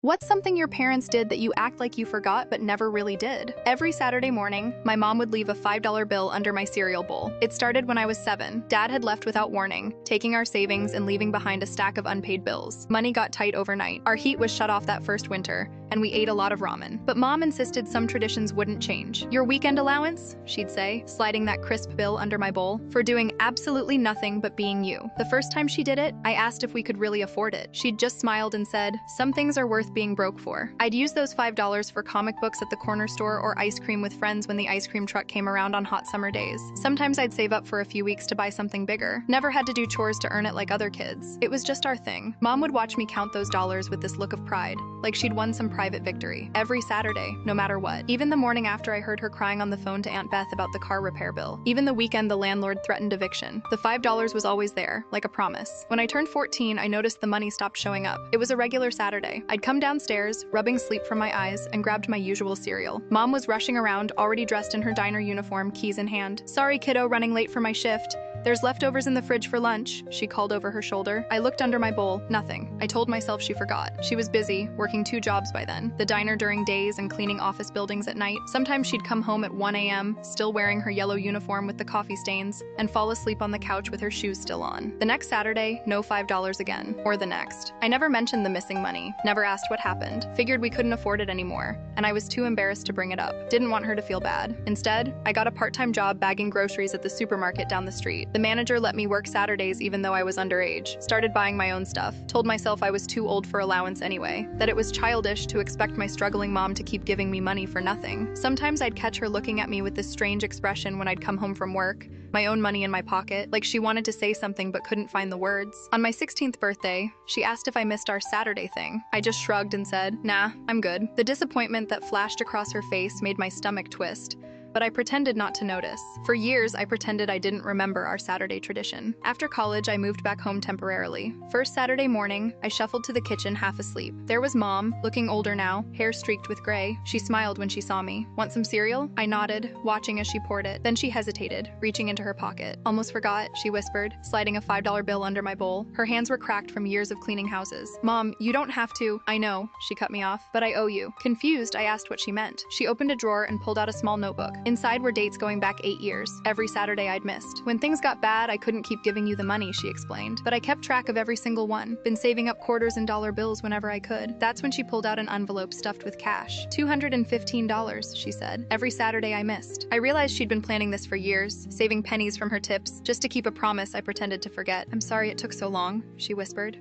What's something your parents did that you act like you forgot but never really did? Every Saturday morning, my mom would leave a $5 bill under my cereal bowl. It started when I was 7. Dad had left without warning, taking our savings and leaving behind a stack of unpaid bills. Money got tight overnight. Our heat was shut off that first winter, and we ate a lot of ramen. But Mom insisted some traditions wouldn't change. "Your weekend allowance?" she'd say, sliding that crisp bill under my bowl, "for doing absolutely nothing but being you." The first time she did it, I asked if we could really afford it. She'd just smiled and said, "Some things are worth being broke for." I'd use those $5 for comic books at the corner store or ice cream with friends when the ice cream truck came around on hot summer days. Sometimes I'd save up for a few weeks to buy something bigger. Never had to do chores to earn it like other kids. It was just our thing. Mom would watch me count those dollars with this look of pride, like she'd won some private victory. Every Saturday, no matter what. Even the morning after I heard her crying on the phone to Aunt Beth about the car repair bill. Even the weekend the landlord threatened eviction. The $5 was always there, like a promise. When I turned 14, I noticed the money stopped showing up. It was a regular Saturday. I'd come downstairs, rubbing sleep from my eyes, and grabbed my usual cereal. Mom was rushing around, already dressed in her diner uniform, keys in hand. "Sorry, kiddo, running late for my shift. There's leftovers in the fridge for lunch," she called over her shoulder. I looked under my bowl. Nothing. I told myself she forgot. She was busy, working 2 jobs by then. The diner during days and cleaning office buildings at night. Sometimes she'd come home at 1 a.m., still wearing her yellow uniform with the coffee stains, and fall asleep on the couch with her shoes still on. The next Saturday, no $5 again. Or the next. I never mentioned the missing money. Never asked what happened. Figured we couldn't afford it anymore, and I was too embarrassed to bring it up. Didn't want her to feel bad. Instead, I got a part-time job bagging groceries at the supermarket down the street. The manager let me work Saturdays even though I was underage. Started buying my own stuff. Told myself I was too old for allowance anyway. That it was childish to expect my struggling mom to keep giving me money for nothing. Sometimes I'd catch her looking at me with this strange expression when I'd come home from work, my own money in my pocket, like she wanted to say something but couldn't find the words. On my 16th birthday, she asked if I missed our Saturday thing. I just shrugged and said, "Nah, I'm good." The disappointment that flashed across her face made my stomach twist, but I pretended not to notice. For years, I pretended I didn't remember our Saturday tradition. After college, I moved back home temporarily. First Saturday morning, I shuffled to the kitchen half asleep. There was Mom, looking older now, hair streaked with gray. She smiled when she saw me. "Want some cereal?" I nodded, watching as she poured it. Then she hesitated, reaching into her pocket. "Almost forgot," she whispered, sliding a $5 bill under my bowl. Her hands were cracked from years of cleaning houses. "Mom, you don't have to." "I know," she cut me off, "but I owe you." Confused, I asked what she meant. She opened a drawer and pulled out a small notebook. Inside were dates going back 8 years, every Saturday I'd missed. "When things got bad, I couldn't keep giving you the money," she explained, "but I kept track of every single one. Been saving up quarters and dollar bills whenever I could." That's when she pulled out an envelope stuffed with cash. $215, she said. Every Saturday I missed. I realized she'd been planning this for years, saving pennies from her tips, just to keep a promise I pretended to forget. "I'm sorry it took so long," she whispered.